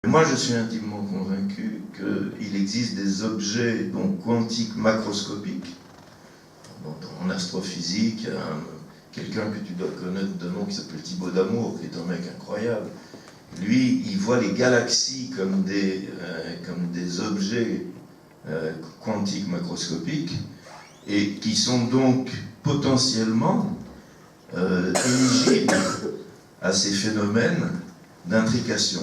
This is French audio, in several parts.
Moi, je suis intimement convaincu qu'il existe des objets donc, quantiques macroscopiques. En astrophysique, quelqu'un que tu dois connaître de nom qui s'appelle Thibaut Damour, qui est un mec incroyable. Lui, il voit les galaxies comme des objets quantiques macroscopiques et qui sont donc potentiellement éligibles à ces phénomènes d'intrication.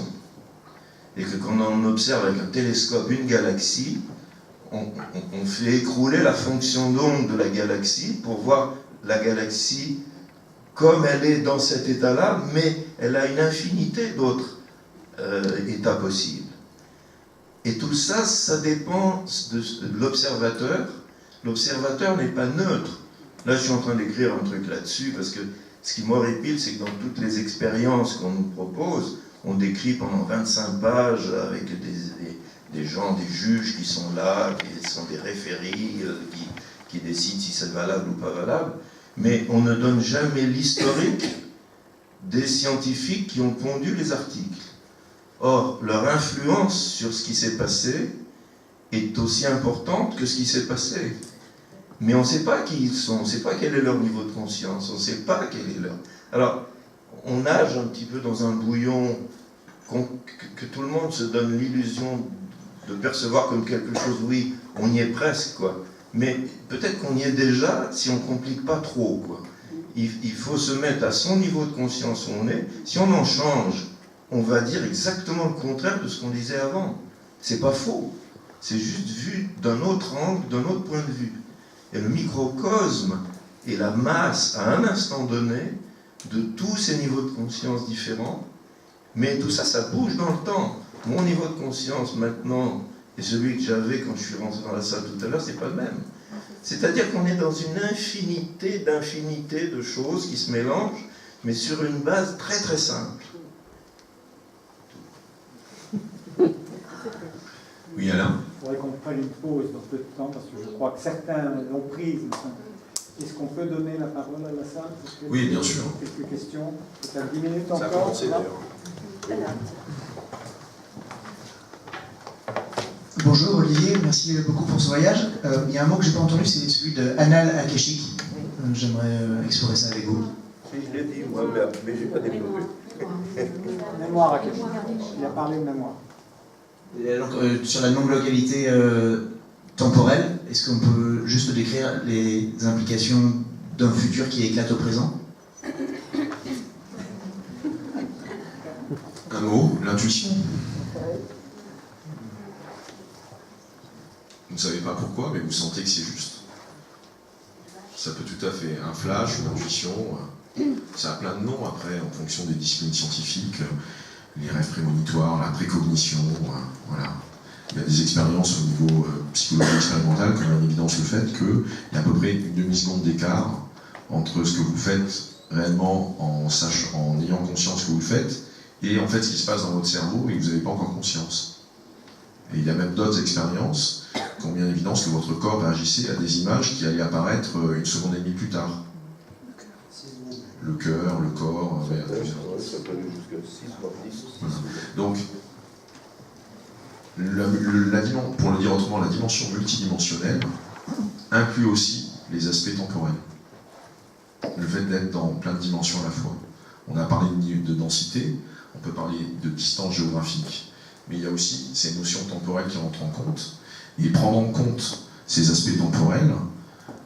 Et que quand on observe avec un télescope une galaxie, on fait écrouler la fonction d'onde de la galaxie pour voir la galaxie comme elle est dans cet état-là, mais elle a une infinité d'autres états possibles. Et tout ça, ça dépend de l'observateur. L'observateur n'est pas neutre. Là, je suis en train d'écrire un truc là-dessus, parce que ce qui m'horripile, c'est que dans toutes les expériences qu'on nous propose, on décrit pendant 25 pages avec des gens, des juges qui sont là, qui sont des référés, qui décident si c'est valable ou pas valable, mais on ne donne jamais l'historique des scientifiques qui ont pondu les articles. Or, leur influence sur ce qui s'est passé est aussi importante que ce qui s'est passé. Mais on ne sait pas qui ils sont, on ne sait pas quel est leur niveau de conscience, on ne sait pas quel est leur... Alors, on nage un petit peu dans un bouillon que tout le monde se donne l'illusion de percevoir comme quelque chose, oui, on y est presque, quoi. Mais peut-être qu'on y est déjà si on ne complique pas trop, quoi. Il faut se mettre à son niveau de conscience où on est. Si on en change, on va dire exactement le contraire de ce qu'on disait avant. C'est pas faux. C'est juste vu d'un autre angle, d'un autre point de vue. Et le microcosme est la masse, à un instant donné, de tous ces niveaux de conscience différents. Mais tout ça, ça bouge dans le temps. Mon niveau de conscience maintenant et celui que j'avais quand je suis rentré dans la salle tout à l'heure, c'est pas le même. C'est-à-dire qu'on est dans une infinité de choses qui se mélangent, mais sur une base très très simple. Oui, Alain ? Il faudrait qu'on prenne une pause dans peu de temps, parce que je crois que certains l'ont prise. Est-ce qu'on peut donner la parole à la salle pour Oui, bien sûr. Quelques questions. C'est à 10 minutes encore. Ça a commencé d'ailleurs. Bonjour Olivier, merci beaucoup pour ce voyage. Il y a un mot que je n'ai pas entendu, c'est celui de anal akashique. J'aimerais explorer ça avec vous. Si, je l'ai dit, moi, mais je n'ai pas développé. Mémoire akashique. Il a parlé de mémoire. Et donc, sur la non-localité temporelle, est-ce qu'on peut juste décrire les implications d'un futur qui éclate au présent? Un mot, l'intuition. Vous ne savez pas pourquoi, mais vous sentez que c'est juste. Ça peut tout à fait, un flash, une intuition, ça a plein de noms après, en fonction des disciplines scientifiques, les rêves prémonitoires, la précognition, voilà. Il y a des expériences au niveau psychologie expérimentale qui ont en évidence le fait qu'il y a à peu près une demi-seconde d'écart entre ce que vous faites réellement en ayant conscience que vous le faites et en fait ce qui se passe dans votre cerveau et que vous n'avez pas encore conscience. Et il y a même d'autres expériences qui ont bien évidence que votre corps réagissait à des images qui allaient apparaître une seconde et demie plus tard. Le cœur, le corps, Ça peut aller jusqu'à 6 voire 10. Voilà. Donc, pour le dire autrement, la dimension multidimensionnelle inclut aussi les aspects temporels. Le fait d'être dans plein de dimensions à la fois. On a parlé de densité, on peut parler de distance géographique, mais il y a aussi ces notions temporelles qui rentrent en compte. Et prendre en compte ces aspects temporels,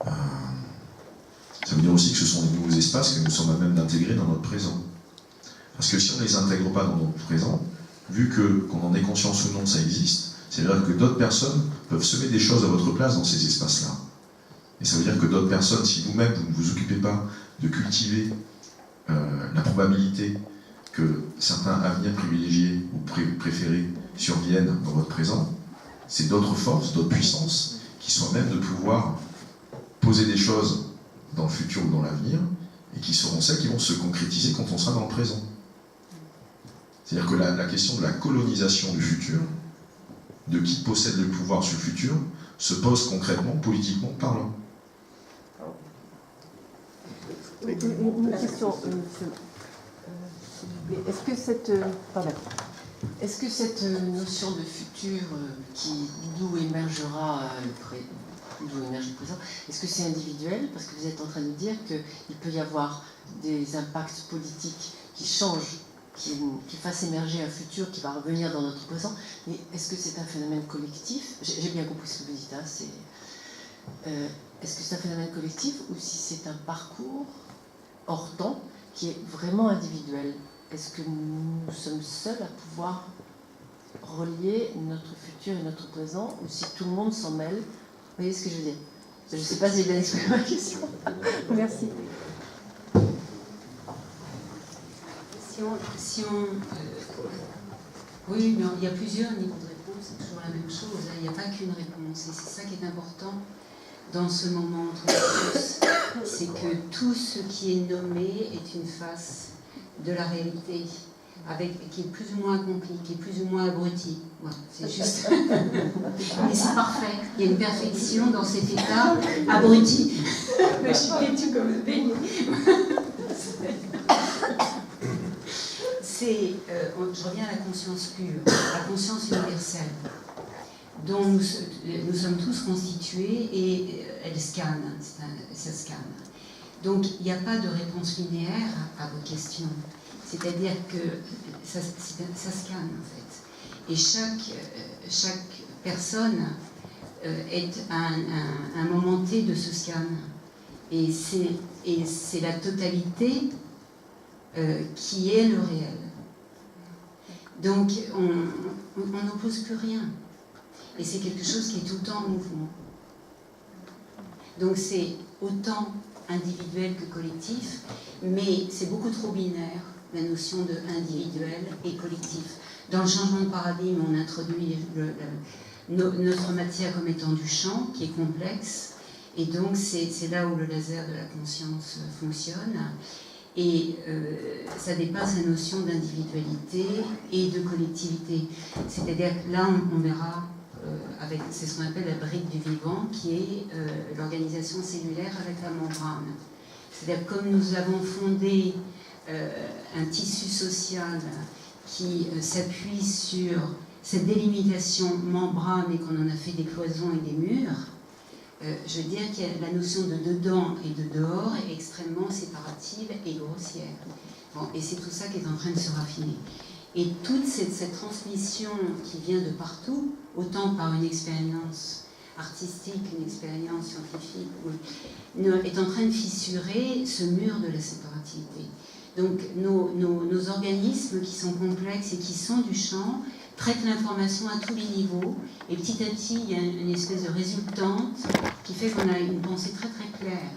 ça veut dire aussi que ce sont des nouveaux espaces que nous sommes à même d'intégrer dans notre présent. Parce que si on ne les intègre pas dans notre présent, vu qu'on en ait conscience ou non, ça existe, c'est-à-dire que d'autres personnes peuvent semer des choses à votre place dans ces espaces-là. Et ça veut dire que d'autres personnes, si vous-même vous ne vous occupez pas de cultiver la probabilité que certains avenirs privilégiés ou préférés surviennent dans votre présent, c'est d'autres forces, d'autres puissances qui sont à même de pouvoir poser des choses dans le futur ou dans l'avenir et qui seront celles qui vont se concrétiser quand on sera dans le présent. C'est-à-dire que la question de la colonisation du futur, de qui possède le pouvoir sur le futur, se pose concrètement, politiquement parlant. Une question, est-ce que cette... Pardon. Est-ce que cette notion de futur d'où émergera d'où émerge le présent, est-ce que c'est individuel? Parce que vous êtes en train de dire qu'il peut y avoir des impacts politiques qui changent, qui fassent émerger un futur qui va revenir dans notre présent, mais est-ce que c'est un phénomène collectif? J'ai bien compris ce que vous dites, hein, est-ce que c'est un phénomène collectif ou si c'est un parcours hors temps qui est vraiment individuel? Est-ce que nous sommes seuls à pouvoir relier notre futur et notre présent, ou si tout le monde s'en mêle? Vous voyez ce que je veux dire? Je ne sais pas si j'ai bien exprimé ma question. Merci. Oui, mais il y a plusieurs niveaux de réponse, c'est toujours la même chose. Il n'y a pas qu'une réponse, et c'est ça qui est important dans ce moment entre nous tous. C'est que tout ce qui est nommé est une face de la réalité, qui est plus ou moins accompli, qui est plus ou moins abruti. Voilà, c'est juste. Et c'est parfait. Il y a une perfection dans cet état abruti. Mais je suis comme le béni. Je reviens à la conscience pure, la conscience universelle, dont nous sommes tous constitués, et elle scanne, ça scanne. Donc il n'y a pas de réponse linéaire à votre question. C'est-à-dire que ça scanne en fait. Et chaque personne est un moment T de ce scan. Et c'est la totalité qui est le réel. Donc on n'oppose plus rien. Et c'est quelque chose qui est tout le temps en mouvement. Donc c'est autant individuel que collectif, mais c'est beaucoup trop binaire, la notion de individuel et collectif. Dans le changement de paradigme, on introduit notre matière comme étant du champ, qui est complexe, et donc c'est là où le laser de la conscience fonctionne, et ça dépasse la notion d'individualité et de collectivité. C'est-à-dire que là, on verra, c'est ce qu'on appelle la brique du vivant, qui est l'organisation cellulaire avec la membrane. C'est-à-dire comme nous avons fondé un tissu social qui s'appuie sur cette délimitation membrane et qu'on en a fait des cloisons et des murs, je veux dire que la notion de dedans et de dehors est extrêmement séparative et grossière. Bon, et c'est tout ça qui est en train de se raffiner. Et toute cette transmission qui vient de partout, autant par une expérience artistique, une expérience scientifique, est en train de fissurer ce mur de la séparativité. Donc nos organismes qui sont complexes et qui sont du champ traitent l'information à tous les niveaux, et petit à petit il y a une espèce de résultante qui fait qu'on a une pensée très très claire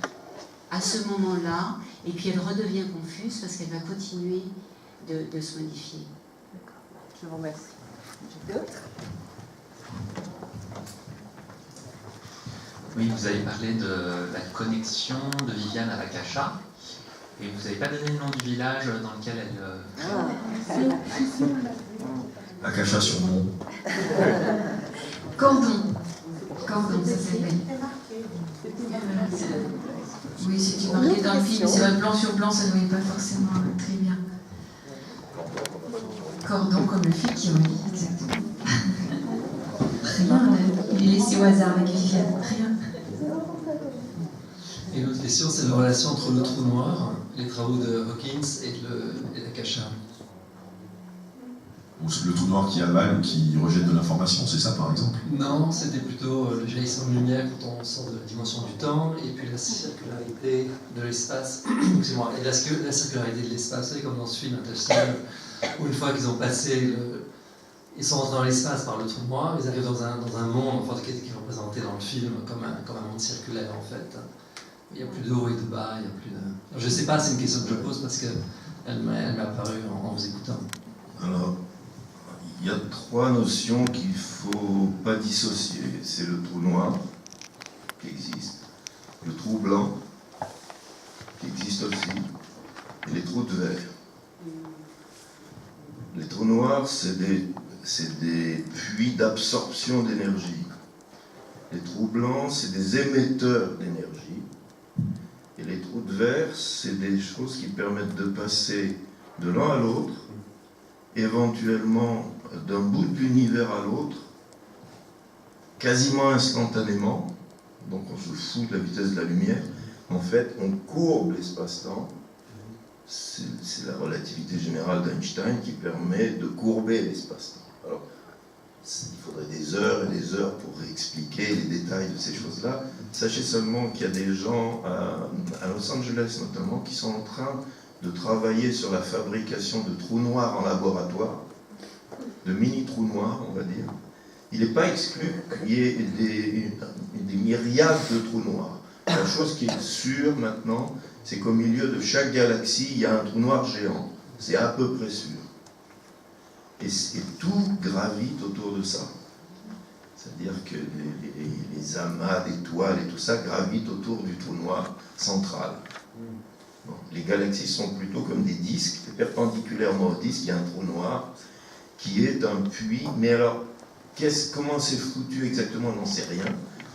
à ce moment-là, et puis elle redevient confuse parce qu'elle va continuer de se modifier. Je vous remercie. D'autres? Oui, vous avez parlé de la connexion de Viviane à l'Akasha, et vous n'avez pas donné le nom du village dans lequel elle... Akasha sur mon. Cordon, ça s'appelle. Oui, c'était marqué dans le film, c'est vrai, plan sur plan, ça ne voyait pas forcément très bien. Cordon comme le fil qui relie, exactement. Rien, il est laissé au hasard avec Viviane, rien. Et l'autre question, c'est la relation entre le trou noir, les travaux de Hawkins et l'Akasha. Le trou noir qui avale ou qui rejette de l'information, c'est ça par exemple? Non, c'était plutôt le jaillissement de lumière quand on sort de la dimension du temps, et puis la circularité de l'espace. Excusez-moi, et la circularité de l'espace, vous savez, comme dans ce film Interstellar, où une fois qu'ils ont passé, ils sont rentrés dans l'espace par le trou noir, ils arrivent dans un monde enfin, qui est représenté dans le film comme un monde circulaire en fait. Il n'y a plus de haut et de bas, il n'y a plus de... Alors, je ne sais pas, c'est une question que je pose parce qu'elle m'est apparue en vous écoutant. Alors, il y a trois notions qu'il ne faut pas dissocier. C'est le trou noir, qui existe, le trou blanc, qui existe aussi, et les trous de verre. Les trous noirs, c'est des puits d'absorption d'énergie. Les trous blancs, c'est des émetteurs d'énergie. Et les trous de verre, c'est des choses qui permettent de passer de l'un à l'autre, éventuellement d'un bout de l'univers à l'autre, quasiment instantanément, donc on se fout de la vitesse de la lumière, en fait, on courbe l'espace-temps. C'est la relativité générale d'Einstein qui permet de courber l'espace-temps. Alors, il faudrait des heures et des heures pour expliquer les détails de ces choses-là. Sachez seulement qu'il y a des gens, à Los Angeles notamment, qui sont en train de travailler sur la fabrication de trous noirs en laboratoire, de mini-trous noirs, on va dire. Il n'est pas exclu qu'il y ait des myriades de trous noirs. La chose qui est sûre maintenant, c'est qu'au milieu de chaque galaxie, il y a un trou noir géant. C'est à peu près sûr. Et tout gravite autour de ça. C'est-à-dire que les amas d'étoiles et tout ça gravitent autour du trou noir central. Bon, les galaxies sont plutôt comme des disques, et perpendiculairement au disque, il y a un trou noir qui est un puits. Mais alors, comment c'est foutu exactement, on n'en sait rien,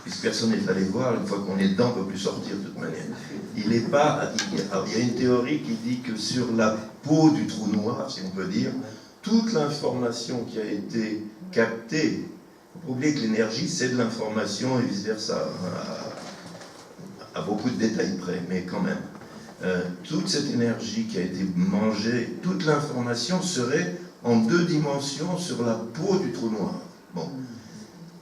puisque personne n'est allé voir. Une fois qu'on est dedans, on ne peut plus sortir de toute manière. Il y a une théorie qui dit que sur la peau du trou noir, si on peut dire, toute l'information qui a été captée, il ne faut pas oublier que l'énergie, c'est de l'information et vice-versa, à beaucoup de détails près, mais quand même. Toute cette énergie qui a été mangée, toute l'information serait en 2 dimensions sur la peau du trou noir. Bon.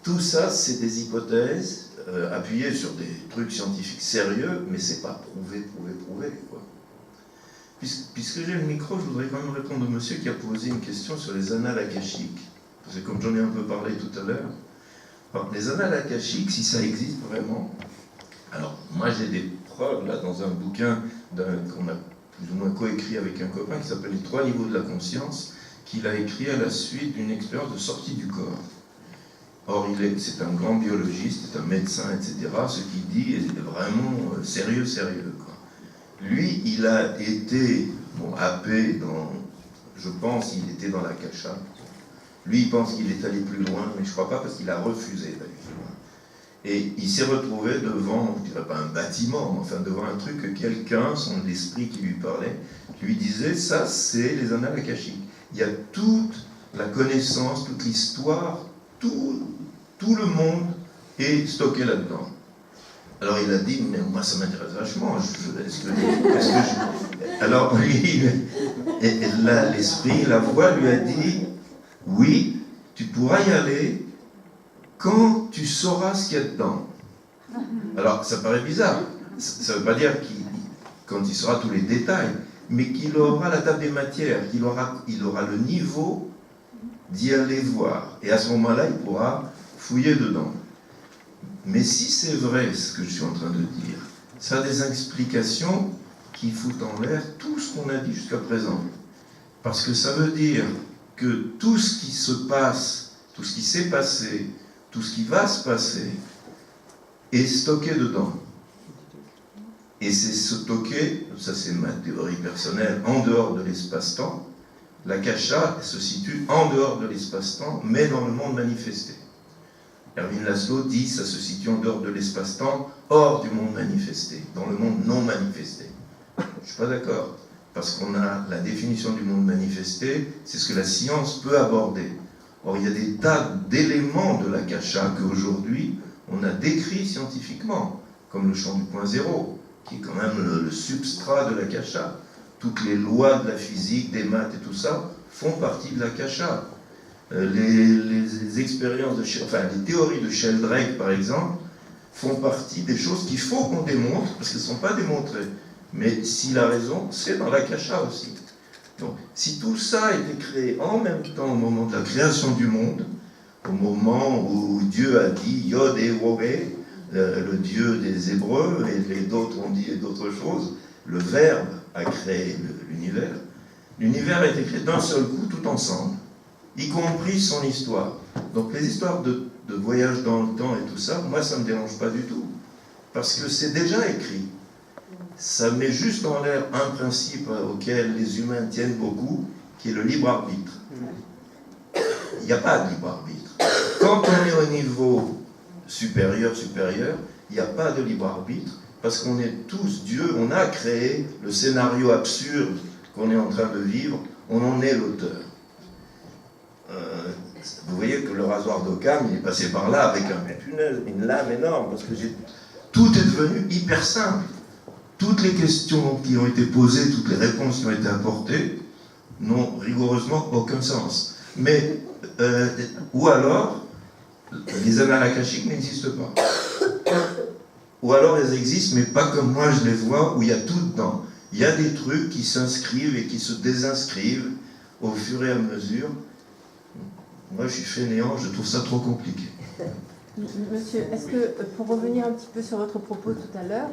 Tout ça, c'est des hypothèses appuyées sur des trucs scientifiques sérieux, mais c'est pas prouvé, quoi. Puisque j'ai le micro, je voudrais quand même répondre au monsieur qui a posé une question sur les annales akashiques. Parce que comme j'en ai un peu parlé tout à l'heure, les annales akashiques, si ça existe vraiment, alors moi j'ai des preuves là dans un bouquin qu'on a plus ou moins coécrit avec un copain qui s'appelle Les 3 niveaux de la conscience, qu'il a écrit à la suite d'une expérience de sortie du corps. Or, c'est un grand biologiste, c'est un médecin, etc. Ce qu'il dit est vraiment sérieux, quoi. Lui, il a été happé dans, je pense, il était dans la Kasha. Lui, il pense qu'il est allé plus loin, mais je ne crois pas parce qu'il a refusé d'aller plus loin. Et il s'est retrouvé devant, je ne dirais pas un bâtiment, mais enfin devant un truc que quelqu'un, son esprit qui lui parlait, lui disait, ça c'est les annales akashiques. Il y a toute la connaissance, toute l'histoire, tout le monde est stocké là-dedans. Alors il a dit, mais moi ça m'intéresse vachement. Alors lui, l'esprit, la voix lui a dit, oui, tu pourras y aller quand tu sauras ce qu'il y a dedans. Alors ça paraît bizarre. Ça ne veut pas dire quand il saura tous les détails, mais qu'il aura la table des matières, qu'il aura le niveau d'y aller voir. Et à ce moment-là, il pourra fouiller dedans. Mais si c'est vrai ce que je suis en train de dire, ça a des explications qui foutent en l'air tout ce qu'on a dit jusqu'à présent. Parce que ça veut dire que tout ce qui se passe, tout ce qui s'est passé, tout ce qui va se passer, est stocké dedans. Et c'est stocké, ça c'est ma théorie personnelle, en dehors de l'espace-temps. La Kasha se situe en dehors de l'espace-temps, mais dans le monde manifesté. Erwin Laszlo dit que ça se situe en dehors de l'espace-temps, hors du monde manifesté, dans le monde non manifesté. Je ne suis pas d'accord, parce qu'on a la définition du monde manifesté, c'est ce que la science peut aborder. Or, il y a des tas d'éléments de la Kasha qu'aujourd'hui, on a décrits scientifiquement, comme le champ du point zéro, qui est quand même le substrat de la Kasha. Toutes les lois de la physique, des maths et tout ça, font partie de la Kasha. Les expériences les théories de Sheldrake, par exemple, font partie des choses qu'il faut qu'on démontre, parce qu'elles ne sont pas démontrées. Mais s'il a raison, c'est dans la Kasha aussi. Donc, si tout ça a été créé en même temps au moment de la création du monde, au moment où Dieu a dit Yod et Wobe, le Dieu des Hébreux, et les d'autres ont dit d'autres choses, le Verbe a créé l'univers. L'univers a été créé d'un seul coup, tout ensemble, y compris son histoire. Donc les histoires de voyage dans le temps et tout ça, moi ça ne me dérange pas du tout, parce que c'est déjà écrit. Ça met juste en l'air un principe auquel les humains tiennent beaucoup, qui est le libre arbitre. Il n'y a pas de libre arbitre. Quand on est au niveau supérieur, il n'y a pas de libre arbitre, parce qu'on est tous Dieu, on a créé le scénario absurde qu'on est en train de vivre, on en est l'auteur. vous voyez que le rasoir d'Occam, il est passé par là avec une lame énorme, parce que tout est devenu hyper simple. Toutes les questions qui ont été posées, toutes les réponses qui ont été apportées, n'ont rigoureusement aucun sens. Mais, ou alors, les annales akashiques n'existent pas. Ou alors elles existent, mais pas comme moi je les vois, où il y a tout dedans. Il y a des trucs qui s'inscrivent et qui se désinscrivent au fur et à mesure. Moi je suis fainéant, je trouve ça trop compliqué. Monsieur, est-ce que, pour revenir un petit peu sur votre propos tout à l'heure,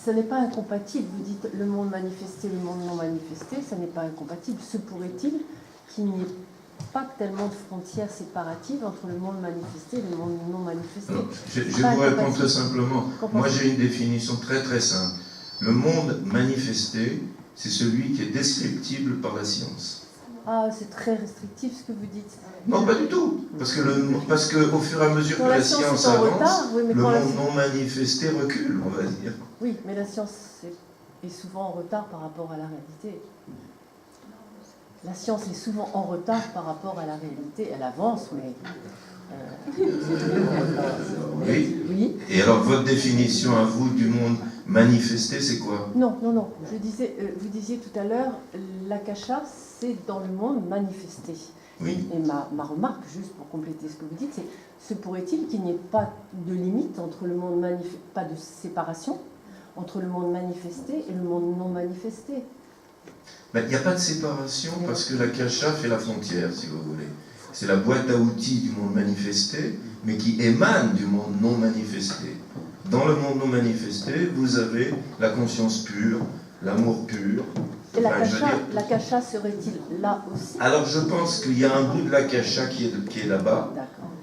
ça n'est pas incompatible, vous dites le monde manifesté, le monde non manifesté, ça n'est pas incompatible. Se pourrait-il qu'il n'y ait pas tellement de frontières séparatives entre le monde manifesté et le monde non manifesté? Alors, je vous réponds très simplement. Moi j'ai une définition très très simple. Le monde manifesté, c'est celui qui est descriptible par la science. Ah, c'est très restrictif ce que vous dites. Non, pas du tout. Parce que au fur et à mesure que la science avance, le monde non manifesté recule, on va dire. Oui, mais la science est souvent en retard par rapport à la réalité. La science est souvent en retard par rapport à la réalité. Elle avance, mais... Oui. Et alors, votre définition à vous du monde manifesté, c'est quoi? Non. Vous disiez tout à l'heure, l'akasha, c'est dans le monde manifesté. Oui. Et ma remarque, juste pour compléter ce que vous dites, c'est: se pourrait-il qu'il n'y ait pas de limite entre le monde pas de séparation entre le monde manifesté et le monde non manifesté? Il n'y a pas de séparation parce que l'akasha fait la frontière, si vous voulez. C'est la boîte à outils du monde manifesté, mais qui émane du monde non manifesté. Dans le monde non manifesté, vous avez la conscience pure, l'amour pur. Et l'akasha serait-il là aussi? Alors je pense qu'il y a un bout de l'akasha qui est là-bas,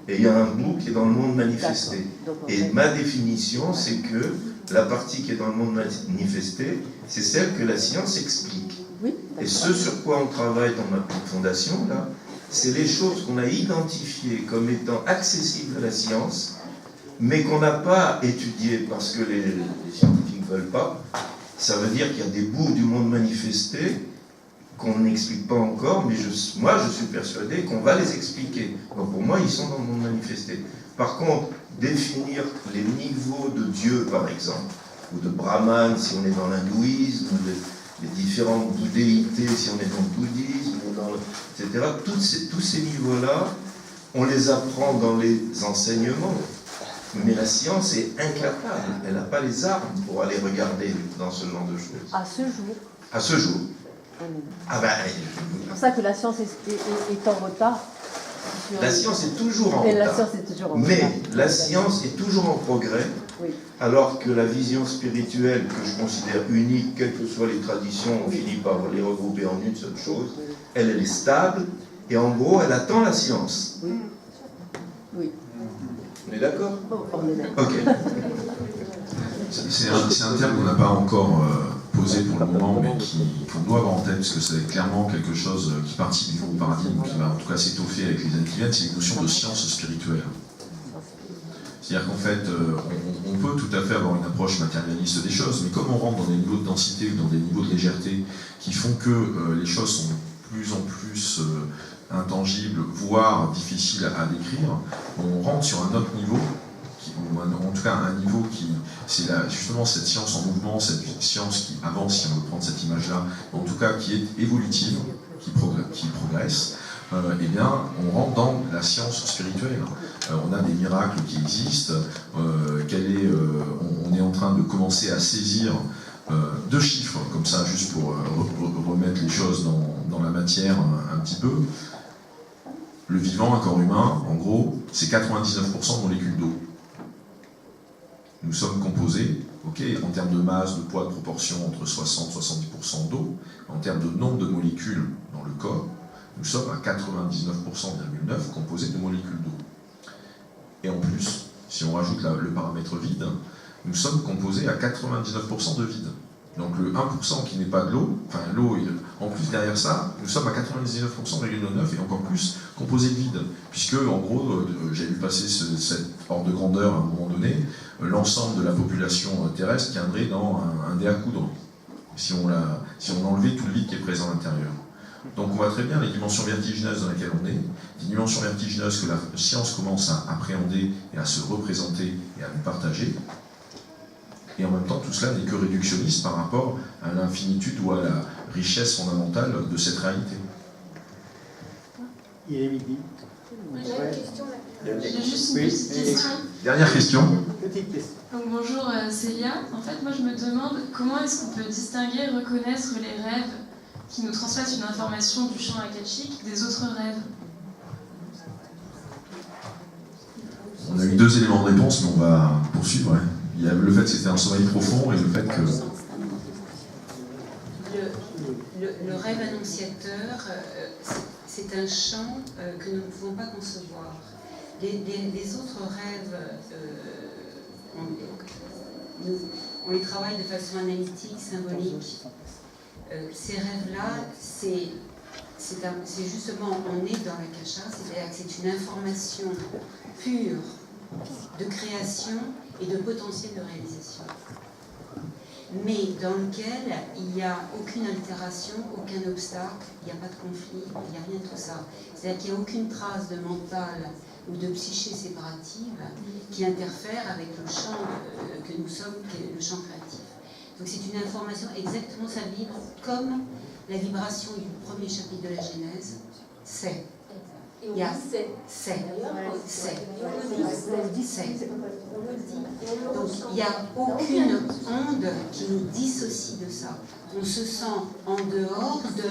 et il y a un bout qui est dans le monde manifesté. Et ma définition, c'est que la partie qui est dans le monde manifesté, c'est celle que la science explique. Et ce sur quoi on travaille dans notre fondation, là, c'est les choses qu'on a identifiées comme étant accessibles à la science, mais qu'on n'a pas étudiées parce que les scientifiques ne veulent pas. Ça veut dire qu'il y a des bouts du monde manifesté qu'on n'explique pas encore, mais moi je suis persuadé qu'on va les expliquer. Donc pour moi, ils sont dans le monde manifesté. Par contre, définir les niveaux de Dieu, par exemple, ou de Brahman, si on est dans l'hindouisme, ou les différentes déités, si on est dans le bouddhisme, etc., tous ces niveaux-là, on les apprend dans les enseignements. Mais la science est incapable, elle n'a pas les armes pour aller regarder dans ce genre de choses. À ce jour. À ce jour. C'est pour ça que la science est en retard. La science est toujours en retard. Mais la science est toujours en progrès, alors que la vision spirituelle, que je considère unique, quelles que soient les traditions, on finit par les regrouper en une seule chose, elle est stable, et en gros, elle attend la science. Oui. On est d'accord? On est d'accord. Ok. C'est un terme qu'on n'a pas encore posé pour le moment, mais qu'on doit avoir en tête, parce que c'est clairement quelque chose qui participe du nouveau paradigme, qui va en tout cas s'étoffer avec les années qui viennent, c'est une notion de science spirituelle. C'est-à-dire qu'en fait, on peut tout à fait avoir une approche matérialiste des choses, mais comme on rentre dans des niveaux de densité ou dans des niveaux de légèreté qui font que les choses sont de plus en plus intangibles, voire difficiles à décrire, on rentre sur un autre niveau, ou en tout cas un niveau qui, c'est justement cette science en mouvement, cette science qui avance, si on veut prendre cette image-là, en tout cas qui est évolutive, qui progresse. Eh bien, on rentre dans la science spirituelle. On a des miracles qui existent. On est en train de commencer à saisir deux chiffres, comme ça, juste pour remettre les choses dans la matière un petit peu. Le vivant, un corps humain, en gros, c'est 99% de molécules d'eau. Nous sommes composés, en termes de masse, de poids, de proportion, entre 60 et 70% d'eau. En termes de nombre de molécules dans le corps, nous sommes à 99,9% composés de molécules d'eau. Et en plus, si on rajoute le paramètre vide, nous sommes composés à 99% de vide. Donc le 1% qui n'est pas de l'eau, enfin l'eau, en plus derrière ça, nous sommes à 99,9% et encore plus composé de vide. Puisque, en gros, j'ai vu passer cette ordre de grandeur à un moment donné, l'ensemble de la population terrestre tiendrait dans un dé à coudre, si on enlevait tout le vide qui est présent à l'intérieur. Donc on voit très bien les dimensions vertigineuses dans lesquelles on est, des dimensions vertigineuses que la science commence à appréhender et à se représenter et à nous partager. Et en même temps, tout cela n'est que réductionniste par rapport à l'infinitude ou à la richesse fondamentale de cette réalité. Il est midi. J'ai une question. J'ai juste une petite question. Dernière question. Petite question. Donc, bonjour Célia. En fait, moi je me demande comment est-ce qu'on peut distinguer et reconnaître les rêves qui nous transmettent une information du champ akashique des autres rêves. On a eu 2 éléments de réponse, mais on va poursuivre. Ouais. Il y a le fait que c'était un sommeil profond et le fait que... Le rêve annonciateur, c'est un champ que nous ne pouvons pas concevoir. Les autres rêves, on les travaille de façon analytique, symbolique. Ces rêves-là, c'est justement, on est dans l'akasha, c'est-à-dire que c'est une information pure de création et de potentiel de réalisation, mais dans lequel il n'y a aucune altération, aucun obstacle, il n'y a pas de conflit, il n'y a rien de tout ça. C'est-à-dire qu'il n'y a aucune trace de mental ou de psyché séparative qui interfère avec le champ que nous sommes, qui est le champ créatif. Donc c'est une information exactement, ça vibre comme la vibration du premier chapitre de la Genèse, c'est. Il y a c'est. Donc il n'y a aucune onde qui nous dissocie de ça. On se sent en dehors de,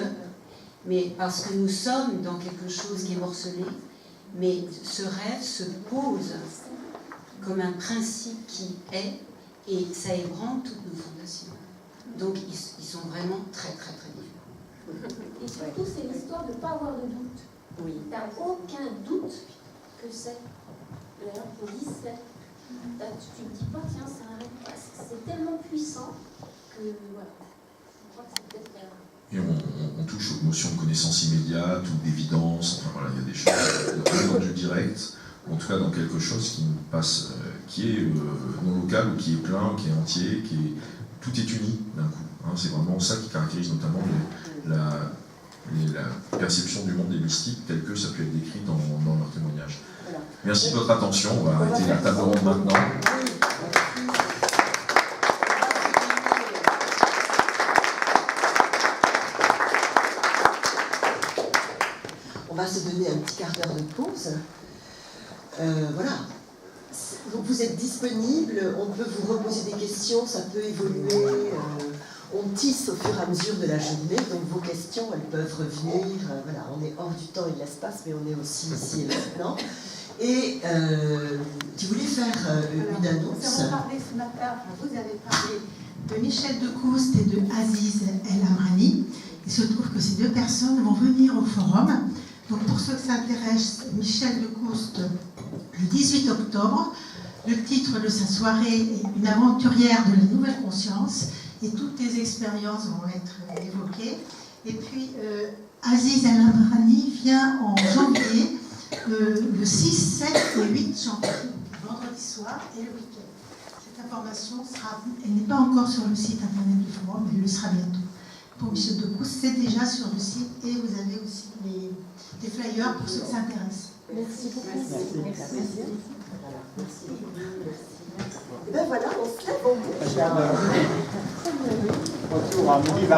mais parce que nous sommes dans quelque chose qui est morcelé, mais ce rêve se pose comme un principe qui est, et ça ébranle toutes nos fondations. Donc ils sont vraiment très très très différents. Et surtout c'est l'histoire de ne pas avoir de doute. Oui. Tu n'as aucun doute que c'est. D'ailleurs, on dit c'est. Tu ne dis pas, tiens, c'est un rêve. C'est tellement puissant que, voilà. Je crois que c'est peut-être... Et on touche aux notions de connaissance immédiate ou d'évidence. Enfin voilà, il y a des choses dans du direct, ou en tout cas dans quelque chose qui passe, qui est non local, ou qui est plein, ou qui est entier, tout est uni d'un coup. Hein, c'est vraiment ça qui caractérise notamment la perception du monde des mystiques tel que ça peut être décrit dans leur témoignage. Voilà. Merci de votre attention. On va arrêter la table ronde maintenant. On va se donner un petit quart d'heure de pause. Voilà. Donc vous êtes disponible, on peut vous reposer des questions, ça peut évoluer. On tisse au fur et à mesure de la journée, donc vos questions, elles peuvent revenir. Voilà, on est hors du temps et de l'espace, mais on est aussi ici et maintenant. Et tu voulais faire une annonce. Nous avons parlé ce matin, vous avez parlé de Michel Decoust et de Aziz El Amrani. Il se trouve que ces 2 personnes vont venir au forum. Donc pour ceux qui s'intéressent, Michel Decoust, le 18 octobre, le titre de sa soirée est Une aventurière de la nouvelle conscience. Et toutes les expériences vont être évoquées. Et puis, Aziz El Amrani vient en janvier, le 6, 7 et 8 janvier, vendredi soir et le week-end. Cette information elle n'est pas encore sur le site internet du forum, mais elle le sera bientôt. Pour Michel Decoust, c'est déjà sur le site et vous avez aussi des flyers pour ceux qui s'intéressent. Merci beaucoup. Merci. Et bien voilà, on se lève, on bouge. Retour à midi 20.